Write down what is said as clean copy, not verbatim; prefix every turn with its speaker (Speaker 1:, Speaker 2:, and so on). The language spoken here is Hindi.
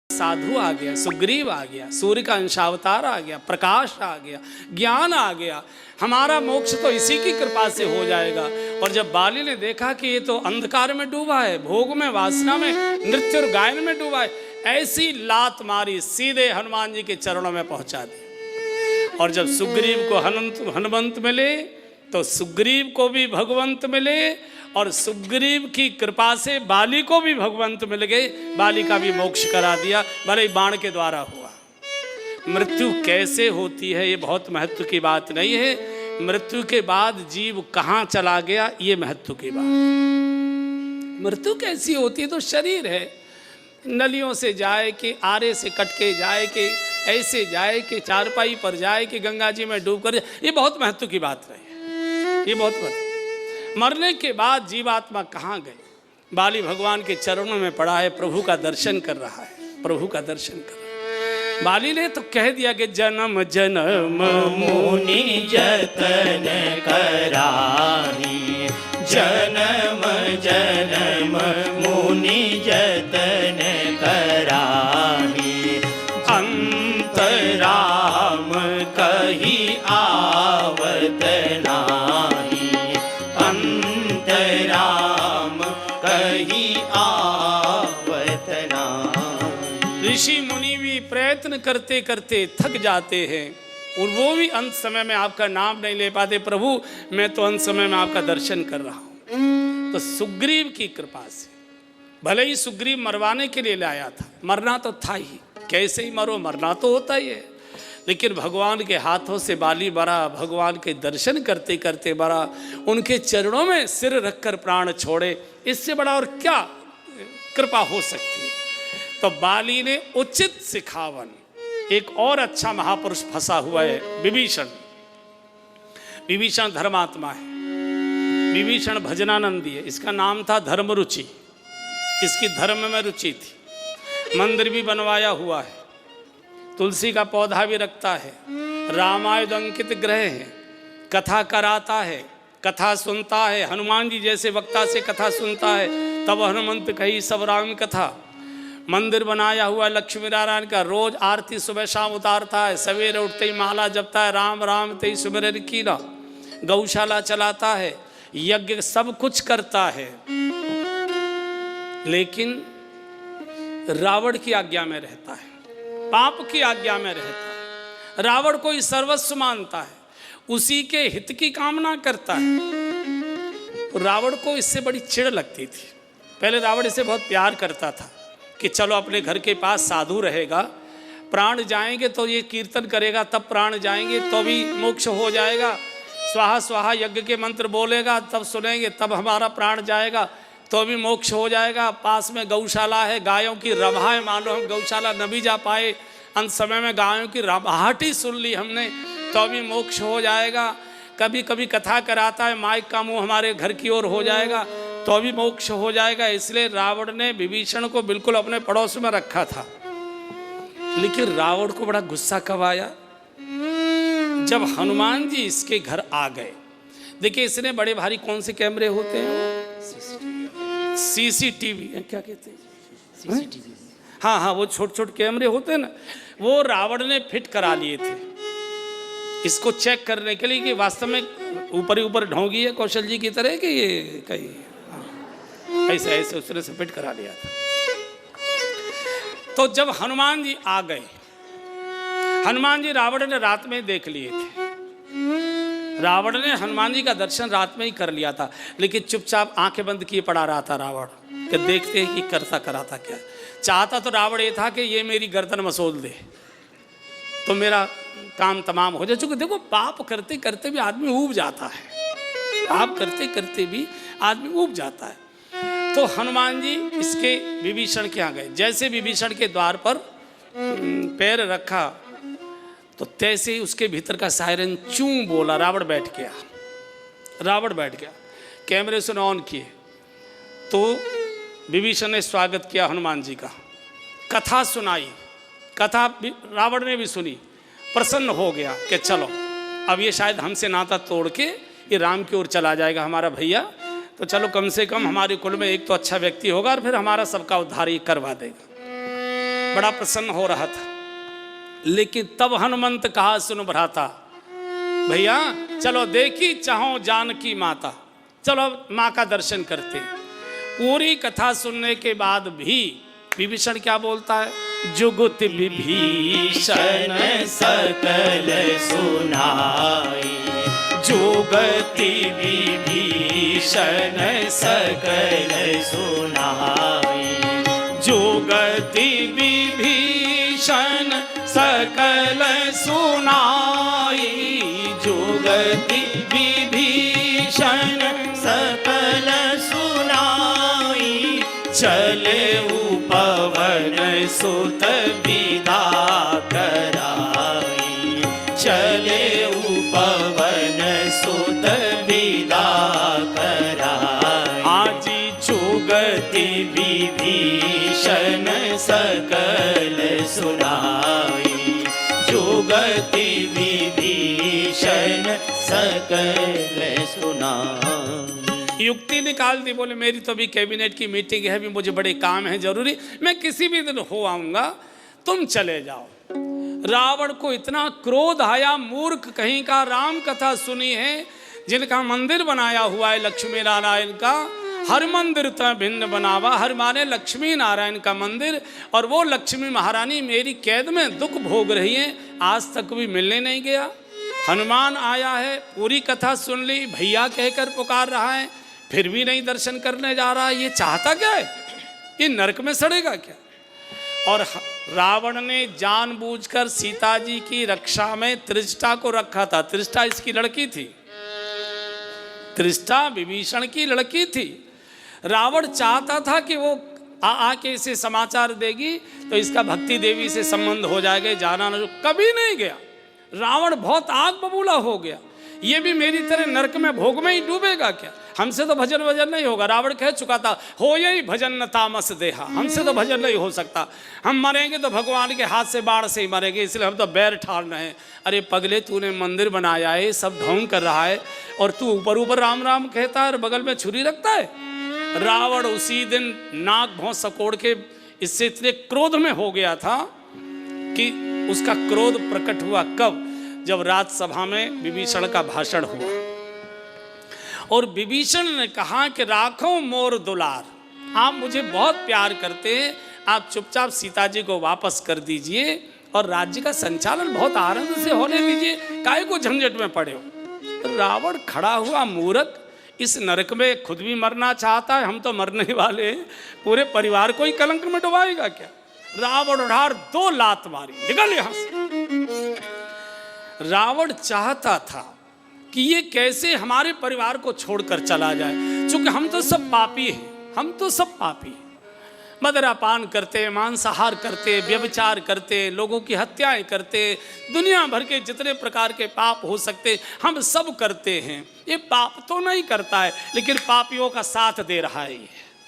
Speaker 1: साधु आ गया, सुग्रीव आ गया, सूर्य का अंशावतार आ गया, प्रकाश आ गया, ज्ञान आ गया, हमारा मोक्ष तो इसी की कृपा से हो जाएगा। और जब बाली ने देखा कि ये तो अंधकार में डूबा है, भोग में, वासना में, नृत्य और गायन में डूबा है, ऐसी लात मारी, सीधे हनुमान जी के चरणों में पहुंचा दी। और जब सुग्रीव को हनुमंत मिले तो सुग्रीव को भी भगवंत मिले, और सुग्रीव की कृपा से बाली को भी भगवंत मिल गए, बाली का भी मोक्ष करा दिया, भले ही बाण के द्वारा हुआ। मृत्यु कैसे होती है ये बहुत महत्व की बात नहीं है, मृत्यु के बाद जीव कहाँ चला गया ये महत्व की बात। मृत्यु कैसी होती है तो शरीर है, नलियों से जाए कि आरे से कट के जाए कि ऐसे जाए कि चारपाई पर जाए कि गंगा जी में डूब कर, ये बहुत महत्व की बात नहीं है, ये बहुत महत्व। मरने के बाद जीवात्मा कहाँ गए? बाली भगवान के चरणों में पड़ा है, प्रभु का दर्शन कर रहा है, प्रभु का दर्शन कर रहा है। बाली ने तो कह दिया कि जन्म जन्म
Speaker 2: मुनि जतन कराही, जन्म जन्म मुनि जतन कराही, अंतराम कही आवत नाही, अंतराम कही आवत नाही।
Speaker 1: ऋषि मुनि भी प्रयत्न करते करते थक जाते हैं, और वो भी अंत समय में आपका नाम नहीं ले पाते, प्रभु मैं तो अंत समय में आपका दर्शन कर रहा हूँ। तो सुग्रीव की कृपा से, भले ही सुग्रीव मरवाने के लिए लाया था, मरना तो था ही, कैसे ही मरो, मरना तो होता ही है, लेकिन भगवान के हाथों से बाली मरा, भगवान के दर्शन करते करते मरा, उनके चरणों में सिर रखकर प्राण छोड़े, इससे बड़ा और क्या कृपा हो सकती है। तो बाली ने उचित सिखावन, एक और अच्छा महापुरुष फंसा हुआ है, विभीषण। विभीषण धर्मात्मा है, विभीषण भजनानंदी है, इसका नाम था धर्म रुचि, इसकी धर्म में रुचि थी, मंदिर भी बनवाया हुआ है, तुलसी का पौधा भी रखता है, रामायण अंकित ग्रह है, कथा कराता है, कथा सुनता है, हनुमान जी जैसे वक्ता से कथा सुनता है, तब हनुमंत कही सब राम कथा। मंदिर बनाया हुआ लक्ष्मी नारायण का, रोज आरती सुबह शाम उतारता है, सवेरे उठते ही माला जपता है, राम राम ते ही सुमिरन कीना, गौशाला चलाता है, यज्ञ सब कुछ करता है, लेकिन रावण की आज्ञा में रहता है, पाप की आज्ञा में रहता है, रावण को ही सर्वस्व मानता है, उसी के हित की कामना करता है। रावण को इससे बड़ी चिढ़ लगती थी। पहले रावण इसे बहुत प्यार करता था कि चलो अपने घर के पास साधु रहेगा, प्राण जाएंगे तो ये कीर्तन करेगा, तब प्राण जाएंगे तो भी मोक्ष हो जाएगा, स्वाहा स्वाहा यज्ञ के मंत्र बोलेगा तब सुनेंगे, तब हमारा प्राण जाएगा तो भी मोक्ष हो जाएगा। पास में गौशाला है, गायों की रवाएं, मानो हम गौशाला न भी जा पाए, अंत समय में गायों की रवाहट ही सुन ली हमने तो भी मोक्ष हो जाएगा। कभी कभी कथा कराता है, माइक का मुंह हमारे घर की ओर हो जाएगा तो भी मोक्ष हो जाएगा। इसलिए रावण ने विभीषण को बिल्कुल अपने पड़ोस में रखा था। लेकिन रावण को बड़ा गुस्सा कब आया? जब हनुमान जी इसके घर आ गए। देखिए इसने बड़े भारी कौन से कैमरे होते हैं, सीसीटीवी क्या कहते हैं, सीसीटीवी, हाँ हाँ, वो छोटे छोटे कैमरे होते हैं ना, वो रावण ने फिट करा लिए थे इसको चेक करने के लिए कि वास्तव में ऊपर ही ऊपर ढोंगी है कौशल जी की तरह कि ये कहीं, हाँ, ऐसे ऐसे उसने से फिट करा लिया था। तो जब हनुमान जी आ गए, हनुमान जी रावण ने रात में देख लिए थे, रावण ने हनुमान जी का दर्शन रात में ही कर लिया था, लेकिन चुपचाप आंखें बंद किए पड़ा रहा था रावण कि देखते हैं कि करता कराता क्या। चाहता तो रावण ये था कि ये मेरी गर्दन मसोल दे तो मेरा काम तमाम हो जाए। चूंकि देखो पाप करते करते भी आदमी ऊब जाता है, पाप करते करते भी आदमी ऊब जाता है। तो हनुमान जी इसके विभीषण के यहाँ गए, जैसे विभीषण के द्वार पर पैर रखा तो तैसे ही उसके भीतर का सायरन चूं बोला, रावण बैठ गया, रावण बैठ गया। कैमरे से ऑन किए तो विभीषण ने स्वागत किया हनुमान जी का, कथा सुनाई, कथा रावण ने भी सुनी, प्रसन्न हो गया कि चलो अब ये शायद हमसे नाता तोड़ के ये राम की ओर चला जाएगा हमारा भैया, तो चलो कम से कम हमारे कुल में एक तो अच्छा व्यक्ति होगा और फिर हमारा सबका उद्धार ये करवा देगा। बड़ा प्रसन्न हो रहा था। लेकिन तब हनुमंत कहा, सुन भ्राता, भैया चलो देखी चाहो जानकी माता, चलो माँ का दर्शन करते। पूरी कथा सुनने के बाद भी विभीषण क्या बोलता है, जुगुत
Speaker 2: विभीषण सकल सुनाई, जुगति विभीषण सकल सुनाई, जुगति विभीषण सकल सुनाई, जुगति विभीषण सकल सुनाई, चले पवन सुत विदा कराई, चले पवन सुत विदा कराई, आजी जुगति विभीषण सकल सुनाई, जुगति विभीषण सकल सुनाई।
Speaker 1: युक्ति निकाल दी, बोले मेरी तो अभी कैबिनेट की मीटिंग है, अभी मुझे बड़े काम है जरूरी, मैं किसी भी दिन हो आऊंगा, तुम चले जाओ। रावण को इतना क्रोध आया, मूर्ख कहीं का, राम कथा सुनी है, जिनका मंदिर बनाया हुआ है लक्ष्मी नारायण का, हर मंदिर तो भिन्न बनावा, हर माने लक्ष्मी नारायण का मंदिर, और वो लक्ष्मी महारानी मेरी कैद में दुख भोग रही है, आज तक भी मिलने नहीं गया। हनुमान आया है, पूरी कथा सुन ली, भैया कहकर पुकार रहा है, फिर भी नहीं दर्शन करने जा रहा। ये चाहता क्या है, ये नरक में सड़ेगा क्या। और रावण ने जानबूझकर सीता जी की रक्षा में त्रिष्टा को रखा था। त्रिष्टा इसकी लड़की थी, त्रिष्टा विभीषण की लड़की थी। रावण चाहता था कि वो आके इसे समाचार देगी तो इसका भक्ति देवी से संबंध हो जाएगा, जाना न, कभी नहीं गया। रावण बहुत आग बबूला हो गया, ये भी मेरी तरह नरक में भोग में ही डूबेगा क्या, हमसे तो भजन वजन नहीं होगा। रावण कह चुका था, हो यही भजन न तामस देहा, हमसे तो भजन नहीं हो सकता, हम मरेंगे तो भगवान के हाथ से बाढ़ से ही मरेंगे, इसलिए हम तो बैर ठान रहे हैं। अरे पगले, तूने मंदिर बनाया है, सब ढोंग कर रहा है, और तू ऊपर ऊपर राम राम कहता है और बगल में छुरी रखता है। रावण उसी दिन नाक भौं सकोड़ के इससे इतने क्रोध में हो गया था कि उसका क्रोध प्रकट हुआ कब, जब राजसभा में विभीषण का भाषण हुआ और विभीषण ने कहा कि राखो मोर दुलार, आप मुझे बहुत प्यार करते हैं, आप चुपचाप सीता जी को वापस कर दीजिए और राज्य का संचालन बहुत आनंद से होने दीजिए, काहे को झंझट में पड़े हो। रावण खड़ा हुआ मूर्ख, इस नरक में खुद भी मरना चाहता है, हम तो मरने वाले हैं, पूरे परिवार को ही कलंक में डुबाएगा क्या। रावण उठार 2 लात मारी, निकल यहां से। रावण चाहता था कि ये कैसे हमारे परिवार को छोड़कर चला जाए, क्योंकि हम तो सब पापी हैं, हम तो सब पापी हैं, मदिरापान करते, मांसाहार करते, व्यभिचार करते, लोगों की हत्याएं करते, दुनिया भर के जितने प्रकार के पाप हो सकते हम सब करते हैं। ये पाप तो नहीं करता है, लेकिन पापियों का साथ दे रहा है ये।